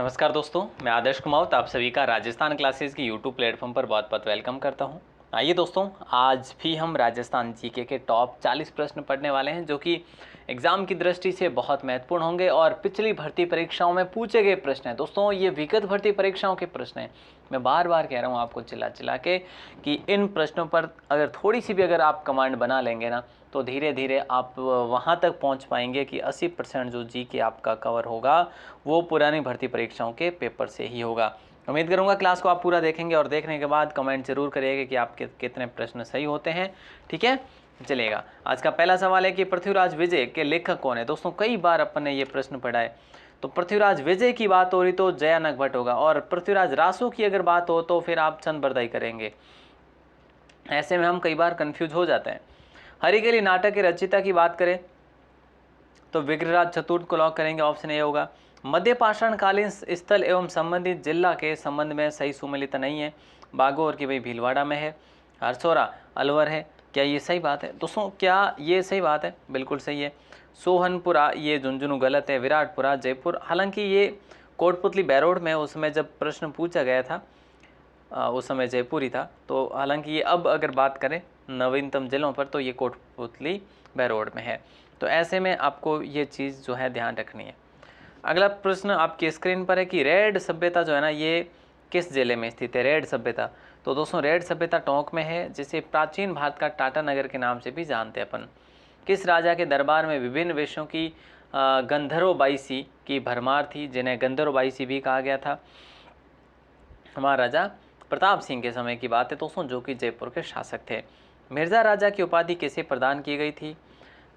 नमस्कार दोस्तों, मैं आदर्श कुमावत आप सभी का राजस्थान क्लासेस की यूट्यूब प्लेटफॉर्म पर बहुत बहुत वेलकम करता हूं। आइए दोस्तों, आज भी हम राजस्थान जीके के टॉप 40 प्रश्न पढ़ने वाले हैं जो कि एग्जाम की दृष्टि से बहुत महत्वपूर्ण होंगे और पिछली भर्ती परीक्षाओं में पूछे गए प्रश्न हैं। दोस्तों, ये विगत भर्ती परीक्षाओं के प्रश्न हैं। मैं बार बार कह रहा हूँ आपको चिल्ला चिल्ला के कि इन प्रश्नों पर अगर थोड़ी सी भी अगर आप कमांड बना लेंगे ना, तो धीरे धीरे आप वहाँ तक पहुँच पाएंगे कि 80% जो जी के आपका कवर होगा वो पुरानी भर्ती परीक्षाओं के पेपर से ही होगा। उम्मीद करूंगा क्लास को आप पूरा देखेंगे और देखने के बाद कमेंट जरूर करिएगा कि आपके कितने प्रश्न सही होते हैं। ठीक है, चलिएगा। आज का पहला सवाल है कि पृथ्वीराज विजय के लेखक कौन है। दोस्तों, कई बार अपन ने ये प्रश्न पढ़ा है। तो पृथ्वीराज विजय की बात हो रही तो जयानक भट्ट होगा, और पृथ्वीराज रासो की अगर बात हो तो फिर आप चंद बरदाई करेंगे। ऐसे में हम कई बार कंफ्यूज हो जाते हैं। हरिकेली नाटक के रचयिता की बात करें तो विग्रहराज चतुर्थ को लॉक करेंगे, ऑप्शन ए होगा। मध्य पाषाण कालीन स्थल एवं संबंधित जिला के संबंध में सही सुमेलित नहीं है। बागोर की भाई भीलवाड़ा में है। हरसोरा अलवर है। क्या ये सही बात है? दोस्तों, क्या ये सही बात है? बिल्कुल सही है। सोहनपुरा ये झुंझुनू गलत है। विराटपुरा जयपुर, हालांकि ये कोटपुतली बैरोड में उस समय जब प्रश्न पूछा गया था उस समय जयपुर ही था। तो हालांकि ये अब अगर बात करें नवीनतम जिलों पर तो ये कोटपुतली बैरोड में है। तो ऐसे में आपको ये चीज़ जो है ध्यान रखनी है। अगला प्रश्न आपकी स्क्रीन पर है कि रेड सभ्यता जो है ना, ये किस जिले में स्थित है? रेड सभ्यता, तो दोस्तों रेड सभ्यता टोंक में है, जिसे प्राचीन भारत का टाटा नगर के नाम से भी जानते हैं अपन। किस राजा के दरबार में विभिन्न विषयों की गंधर्व बाईसी की भरमार थी, जिन्हें गंधर्व बाईसी भी कहा गया था? महाराजा प्रताप सिंह के समय की बात है दोस्तों, जो कि जयपुर के शासक थे। मिर्जा राजा की उपाधि किसे प्रदान की गई थी?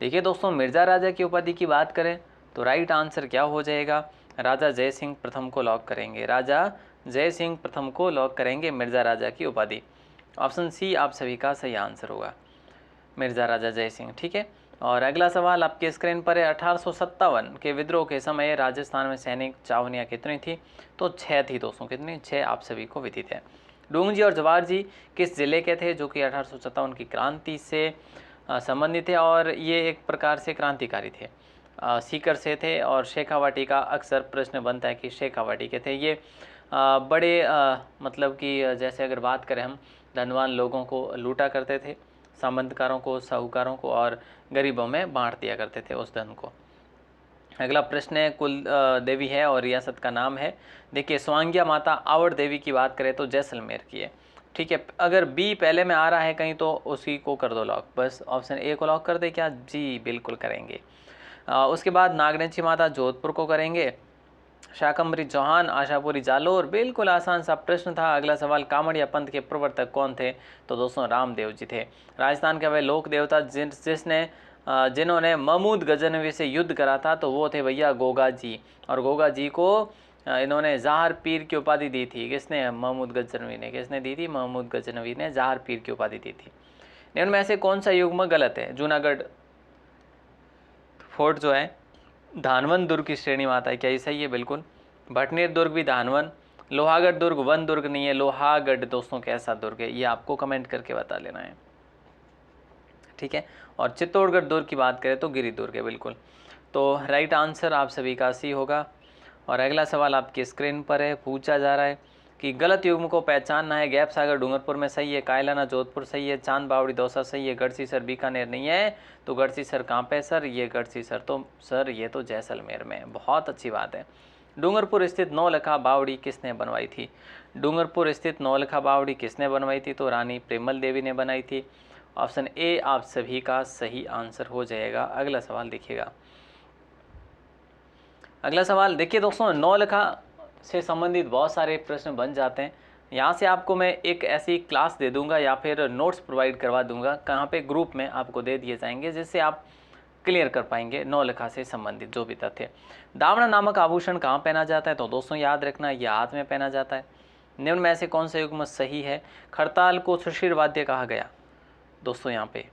देखिए दोस्तों, मिर्जा राजा की उपाधि की बात करें तो राइट आंसर क्या हो जाएगा? राजा जय सिंह प्रथम को लॉक करेंगे। राजा जय सिंह प्रथम को लॉक करेंगे मिर्जा राजा की उपाधि। ऑप्शन सी आप सभी का सही आंसर होगा, मिर्जा राजा जय सिंह। ठीक है, और अगला सवाल आपके स्क्रीन पर है। 1857 के विद्रोह के समय राजस्थान में सैनिक छावनियाँ कितनी थी? तो 6 थी दोस्तों। कितनी? 6 आप सभी को विदित है। डूंग जी और जवाहर जी किस जिले के थे, जो कि 1857 की क्रांति से संबंधित थे, और ये एक प्रकार से क्रांतिकारी थे। सीकर से थे, और शेखावाटी का अक्सर प्रश्न बनता है कि शेखावाटी के थे। ये बड़े मतलब कि जैसे अगर बात करें हम, धनवान लोगों को लूटा करते थे, सामंतकारों को, साहूकारों को, और गरीबों में बांट दिया करते थे उस धन को। अगला प्रश्न है कुल देवी है और रियासत का नाम है। देखिए, स्वांग्या माता आवड़ देवी की बात करें तो जैसलमेर की है। ठीक है, अगर बी पहले में आ रहा है कहीं तो उसी को कर दो लॉक, बस ऑप्शन ए को लॉक कर दे क्या? जी बिल्कुल करेंगे। उसके बाद नागनेची माता जोधपुर को करेंगे। शाकंभरी चौहान आशापुरी जालोर, बिल्कुल आसान सा प्रश्न था। अगला सवाल, कामड़िया पंथ के प्रवर्तक कौन थे? तो दोस्तों रामदेव जी थे। राजस्थान के वे लोक देवता जिन्होंने महमूद गजनवी से युद्ध करा था, तो वो थे भैया गोगा जी। और गोगा जी को इन्होंने ज़ाहर पीर की उपाधि दी थी। किसने? महमूद गजनवी ने। किसने दी थी? महमूद गजनवी ने ज़ाहर पीर की उपाधि दी थी। निम्न में से कौन सा युग्म गलत है? जूनागढ़ फोर्ट जो है धानवन दुर्ग की श्रेणी में आता है। क्या ये सही है? बिल्कुल। भटनेर दुर्ग भी धानवन। लोहागढ़ दुर्ग वन दुर्ग नहीं है, लोहागढ़ दोस्तों कैसा दुर्ग है, ये आपको कमेंट करके बता लेना है। ठीक है, और चित्तौड़गढ़ दुर्ग की बात करें तो गिरी दुर्ग है। बिल्कुल, तो राइट आंसर आप सभी का सी होगा। और अगला सवाल आपकी स्क्रीन पर है, पूछा जा रहा है कि गलत युग्म को पहचानना है। गैप सागर डूंगरपुर में सही है, कायलाना जोधपुर सही है, चांद बावड़ी दौसा सही है, गढ़सीसर बीकानेर नहीं है। तो गढ़सीसर कहाँ पे सर? ये गढ़सीसर तो सर ये तो जैसलमेर में है। बहुत अच्छी बात है। डूंगरपुर स्थित नौलखा बावड़ी किसने बनवाई थी? डूंगरपुर स्थित नौलखा बावड़ी किसने बनवाई थी? तो रानी प्रेमल देवी ने बनाई थी। ऑप्शन ए आप सभी का सही आंसर हो जाएगा। अगला सवाल देखिएगा। अगला सवाल देखिए दोस्तों, नौलखा से संबंधित बहुत सारे प्रश्न बन जाते हैं। यहाँ से आपको मैं एक ऐसी क्लास दे दूंगा या फिर नोट्स प्रोवाइड करवा दूंगा, कहाँ पे ग्रुप में आपको दे दिए जाएंगे, जिससे आप क्लियर कर पाएंगे नौलखा से संबंधित जो भी तथ्य। दावना नामक आभूषण कहाँ पहना जाता है? तो दोस्तों याद रखना, यह हाथ में पहना जाता है। निम्न में से कौन सा युग्म सही है? खड़ताल को सुशीर वाद्य कहा गया। दोस्तों यहाँ पे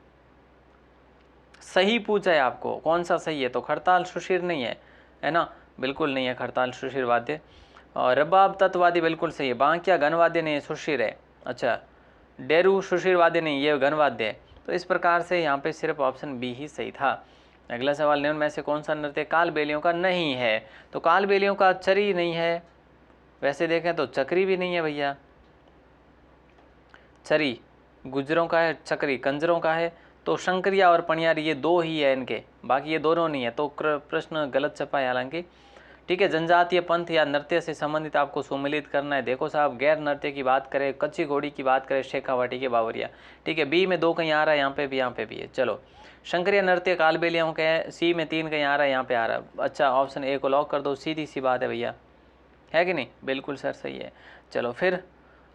सही पूछा है आपको, कौन सा सही है? तो खड़ताल सुशीर नहीं है ना? बिल्कुल नहीं है खड़ताल सुशीर वाद्य। और रबाब तत्ववादी बिल्कुल सही है। बांकिया घनवाद्य नहीं है, सुशीर है। अच्छा, डेरू सुशीर वाद्य नहीं, ये घनवाद्य है। तो इस प्रकार से यहाँ पे सिर्फ ऑप्शन बी ही सही था। अगला सवाल, निम्न में से कौन सा नृत्य काल बेलियों का नहीं है? तो काल बेलियों का चरी नहीं है, वैसे देखें तो चक्री भी नहीं है भैया, चरी गुजरों का है, चक्री कंजरों का है, तो शंकरिया और पणियारी ये दो ही है इनके, बाकी ये दोनों नहीं है, तो प्रश्न गलत छपा है हालांकि। ठीक है, जनजातीय पंथ या नृत्य से संबंधित आपको सुमिलित करना है। देखो साहब, गैर नृत्य की बात करें, कच्ची घोड़ी की बात करें, शेखावाटी के बावरिया। ठीक है, बी में 2 कहीं आ रहा है, यहाँ पे भी है। चलो, शंकरीय नृत्य कालबेलियों के है, सी में 3 कहीं आ रहा है, यहाँ पे आ रहा है। अच्छा, ऑप्शन ए को लॉक कर दो, सीधी सी बात है भैया, है कि नहीं? बिल्कुल सर, सही है। चलो फिर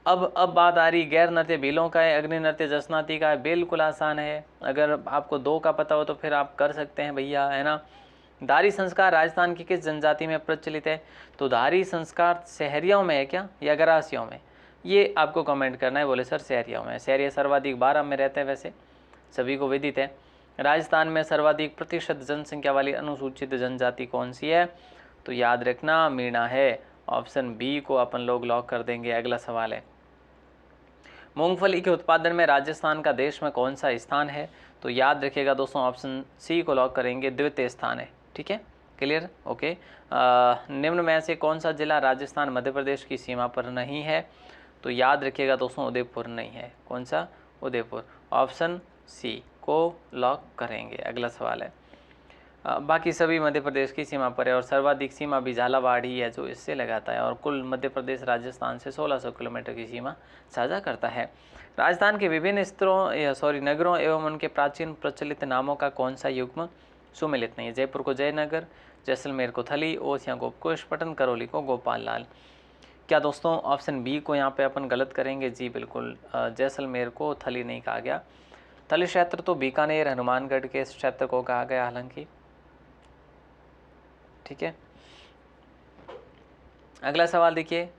अब बात आ रही गैर नृत्य भीलों का है, अग्नि नृत्य जसनाती का है। बिल्कुल आसान है, अगर आपको 2 का पता हो तो फिर आप कर सकते हैं भैया, है ना। धारी संस्कार राजस्थान की किस जनजाति में प्रचलित है? तो धारी संस्कार शहरियों में है क्या या ग्रासियों में? ये आपको कमेंट करना है। बोले सर शहरियों में। शहरिया सर्वाधिक 12 में रहते हैं, वैसे सभी को विदित है। राजस्थान में सर्वाधिक प्रतिशत जनसंख्या वाली अनुसूचित जनजाति कौन सी है? तो याद रखना मीणा है। ऑप्शन बी को अपन लोग लॉक कर देंगे। अगला सवाल है, मूंगफली के उत्पादन में राजस्थान का देश में कौन सा स्थान है? तो याद रखिएगा दोस्तों, ऑप्शन सी को लॉक करेंगे, द्वितीय स्थान है। ठीक है, क्लियर, ओके। निम्न में से कौन सा जिला राजस्थान मध्य प्रदेश की सीमा पर नहीं है? तो याद रखिएगा दोस्तों, उदयपुर नहीं है। कौन सा? उदयपुर। ऑप्शन सी को लॉक करेंगे। अगला सवाल है, बाकी सभी मध्य प्रदेश की सीमा पर है और सर्वाधिक सीमा भी झालावाड़ ही है जो इससे लगाता है, और कुल मध्य प्रदेश राजस्थान से 1600 किलोमीटर की सीमा साझा करता है। राजस्थान के विभिन्न नगरों एवं उनके प्राचीन प्रचलित नामों का कौन सा युग्म सुमिलित नहीं है? जयपुर को जयनगर, जैसलमेर को थली, ओसिया को कुशपटन, करौली को गोपाल लाल। क्या दोस्तों ऑप्शन बी को यहाँ पे अपन गलत करेंगे? जी बिल्कुल, जैसलमेर को थली नहीं कहा गया। थली क्षेत्र तो बीकानेर हनुमानगढ़ के क्षेत्र को कहा गया हालांकि। ठीक है, अगला सवाल देखिए,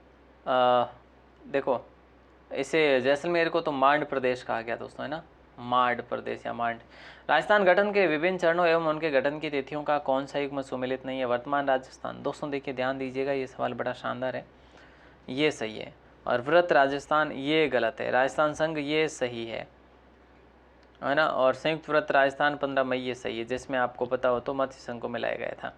देखो इसे जैसलमेर को तो मांड प्रदेश कहा गया दोस्तों, है ना, मांड प्रदेश या मांड। राजस्थान गठन के विभिन्न चरणों एवं उनके गठन की तिथियों का कौन सा युग्म सुमिलित नहीं है? वर्तमान राजस्थान। दोस्तों देखिए ध्यान दीजिएगा, ये सवाल बड़ा शानदार है, ये सही है। और व्रत राजस्थान ये गलत है। राजस्थान संघ ये सही है ना। और संयुक्त व्रत राजस्थान 15 मई ये सही है, जिसमें आपको पता हो तो मत्स्य संघ को मिलाया गया था।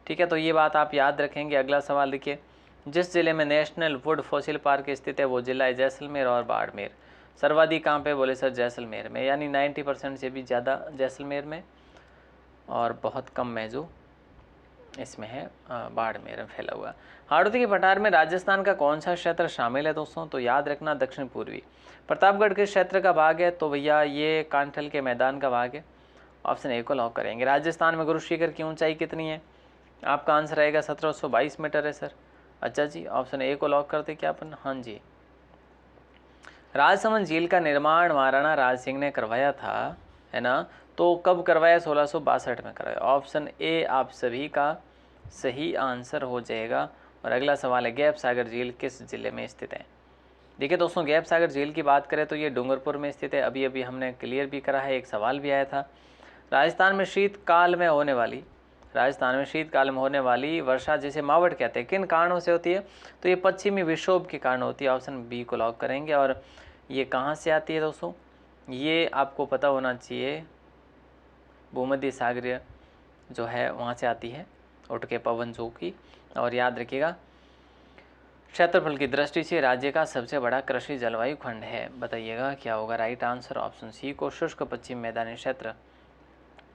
ठीक है, तो ये बात आप याद रखेंगे। अगला सवाल देखिए, जिस जिले में नेशनल वुड फॉसिल पार्क स्थित है वो जिला है जैसलमेर और बाड़मेर। सर्वाधिक कहाँ पे? बोले सर जैसलमेर में, यानी 90% से भी ज़्यादा जैसलमेर में, और बहुत कम में जो इसमें है बाड़मेर में फैला हुआ। हाड़ौती के पठार में राजस्थान का कौन सा क्षेत्र शामिल है दोस्तों? तो याद रखना दक्षिण पूर्वी। प्रतापगढ़ के क्षेत्र का भाग है? तो भैया ये कांठल के मैदान का भाग है। ऑप्शन ए को लॉक करेंगे। राजस्थान में गुरु शिखर की ऊंचाई कितनी है? आपका आंसर आएगा 1722 मीटर है सर। अच्छा जी, ऑप्शन ए को लॉक करते क्या अपन? हाँ जी। राजसमंद झील का निर्माण महाराणा राज सिंह ने करवाया था, है ना, तो कब करवाया? 1662 में करवाया। ऑप्शन ए आप सभी का सही आंसर हो जाएगा। और अगला सवाल है, गैप सागर झील किस जिले में स्थित है? देखिए दोस्तों, गैप सागर झील की बात करें तो ये डूंगरपुर में स्थित है। अभी अभी हमने क्लियर भी करा है, एक सवाल भी आया था। राजस्थान में शीतकाल में होने वाली वर्षा जिसे मावट कहते हैं किन कारणों से होती है? तो ये पश्चिमी विक्षोभ के कारण होती है। ऑप्शन बी को लॉक करेंगे। और ये कहाँ से आती है दोस्तों? ये आपको पता होना चाहिए, भूमध्य सागरीय जो है वहाँ से आती है, उठ के पवन जो की। और याद रखिएगा, क्षेत्रफल की दृष्टि से राज्य का सबसे बड़ा कृषि जलवायु खंड है। बताइएगा क्या होगा राइट आंसर? ऑप्शन सी को शुष्क पश्चिम मैदानी क्षेत्र।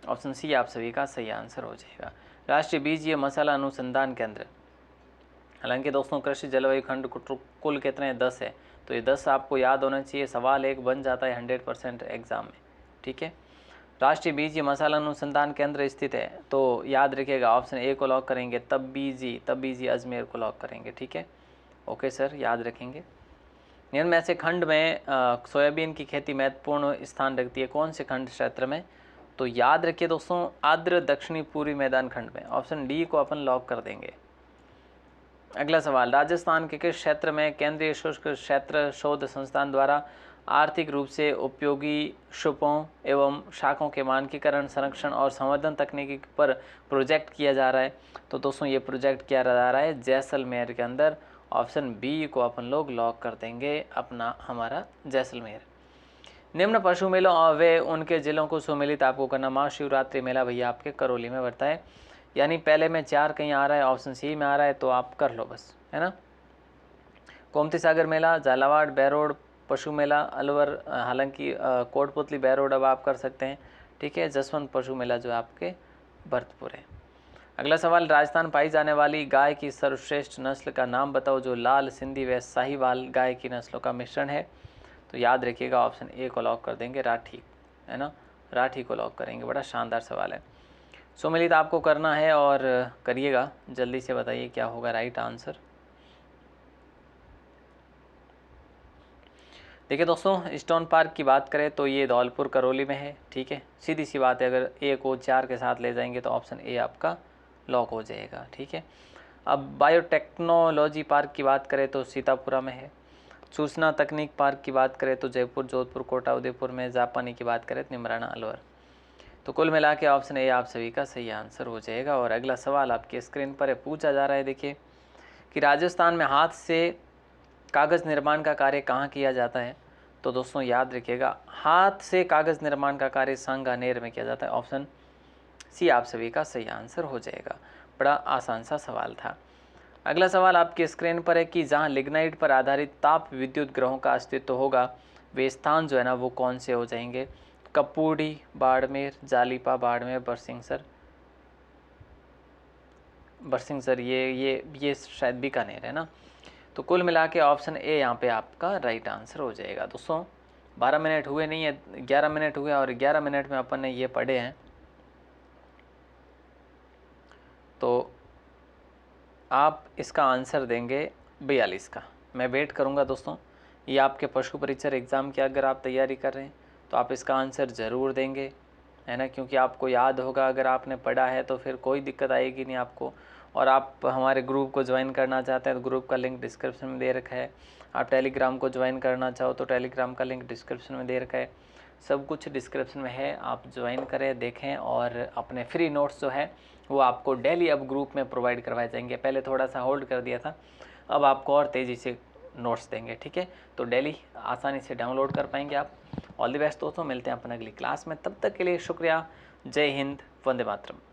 ऑप्शन सी आप सभी का सही आंसर हो जाएगा। राष्ट्रीय बीजीय मसाला अनुसंधान केंद्र, हालांकि दोस्तों कृषि जलवायु खंड कुल कितने? 10 है, तो ये 10 आपको याद होना चाहिए। सवाल एक बन जाता है 100% एग्जाम में। ठीक है, राष्ट्रीय बीजीय मसाला अनुसंधान केंद्र स्थित है, तो याद रखिएगा ऑप्शन ए को लॉक करेंगे। तब बीजी अजमेर को लॉक करेंगे। ठीक है, ओके सर, याद रखेंगे। निम्न में से खंड में सोयाबीन की खेती महत्वपूर्ण स्थान रखती है? कौन से खंड क्षेत्र में? तो याद रखिए दोस्तों, आर्द्र दक्षिणी पूर्वी मैदान खंड में। ऑप्शन डी को अपन लॉक कर देंगे। अगला सवाल, राजस्थान के किस क्षेत्र में केंद्रीय शुष्क क्षेत्र शोध संस्थान द्वारा आर्थिक रूप से उपयोगी शुपों एवं शाखों के मानकीकरण, संरक्षण और संवर्धन तकनीकी पर प्रोजेक्ट किया जा रहा है? तो दोस्तों ये प्रोजेक्ट किया जा रहा है जैसलमेर के अंदर। ऑप्शन बी को अपन लोग लॉक कर देंगे अपना हमारा जैसलमेर। निम्न पशु मेलों और वे उनके जिलों को सुमिलित आपको करना। महाशिवरात्रि मेला भैया आपके करौली में बढ़ता है, यानी पहले में 4 कहीं आ रहा है, ऑप्शन सी में आ रहा है, तो आप कर लो बस, है ना। गोमती सागर मेला, झालावाड़, बैरोड पशु मेला, अलवर, हालांकि कोटपुतली बैरोड अब आप कर सकते हैं, ठीक है। जसवंत पशु मेला जो आपके भरतपुर है। अगला सवाल, राजस्थान पाई जाने वाली गाय की सर्वश्रेष्ठ नस्ल का नाम बताओ जो लाल, सिंधी व साहिवाल गाय की नस्लों का मिश्रण है। तो याद रखिएगा ऑप्शन ए को लॉक कर देंगे, राठी, है ना, राठी को लॉक करेंगे। बड़ा शानदार सवाल है। सुमिलित आपको करना है और करिएगा, जल्दी से बताइए क्या होगा राइट आंसर। देखिए दोस्तों, स्टोन पार्क की बात करें तो ये धौलपुर करौली में है, ठीक है। सीधी सी बात है, अगर ए को 4 के साथ ले जाएंगे तो ऑप्शन ए आपका लॉक हो जाएगा, ठीक है। अब बायोटेक्नोलॉजी पार्क की बात करें तो सीतापुरा में है। सूचना तकनीक पार्क की बात करें तो जयपुर, जोधपुर, कोटा, उदयपुर में। जापानी की बात करें तो निमराना, अलवर। तो कुल मिला के ऑप्शन ए आप सभी का सही आंसर हो जाएगा। और अगला सवाल आपकी स्क्रीन पर है, पूछा जा रहा है, देखिए कि राजस्थान में हाथ से कागज़ निर्माण का कार्य कहाँ किया जाता है। तो दोस्तों याद रखिएगा, हाथ से कागज़ निर्माण का कार्य सांगानेर में किया जाता है। ऑप्शन सी आप सभी का सही आंसर हो जाएगा। बड़ा आसान सा सवाल था। अगला सवाल आपकी स्क्रीन पर है कि जहाँ लिग्नाइट पर आधारित ताप विद्युत ग्रहों का अस्तित्व होगा वे स्थान जो है ना वो कौन से हो जाएंगे। कपूडी, बाड़मेर, जालीपा, बाड़मेर, बरसिंहसर, ये शायद बीकानेर है ना। तो कुल मिला के ऑप्शन ए यहाँ पे आपका राइट आंसर हो जाएगा। दोस्तों 12 मिनट हुए नहीं है, 11 मिनट हुए और 11 मिनट में अपन ने ये पढ़े हैं। तो आप इसका आंसर देंगे 42 का। मैं वेट करूँगा दोस्तों, ये आपके पशु परीक्षर एग्ज़ाम की अगर आप तैयारी कर रहे हैं तो आप इसका आंसर ज़रूर देंगे, है ना, क्योंकि आपको याद होगा, अगर आपने पढ़ा है तो फिर कोई दिक्कत आएगी नहीं आपको। और आप हमारे ग्रुप को ज्वाइन करना चाहते हैं तो ग्रुप का लिंक डिस्क्रिप्शन में दे रखा है। आप टेलीग्राम को ज्वाइन करना चाहो तो टेलीग्राम का लिंक डिस्क्रिप्शन में दे रखा है। सब कुछ डिस्क्रिप्शन में है, आप ज्वाइन करें, देखें और अपने फ्री नोट्स जो है वो आपको डेली अब ग्रुप में प्रोवाइड करवाए जाएंगे। पहले थोड़ा सा होल्ड कर दिया था, अब आपको और तेज़ी से नोट्स देंगे, ठीक है। तो डेली आसानी से डाउनलोड कर पाएंगे आप। ऑल द बेस्ट दोस्तों, मिलते हैं अपन अगली क्लास में, तब तक के लिए शुक्रिया। जय हिंद, वंदे मातरम।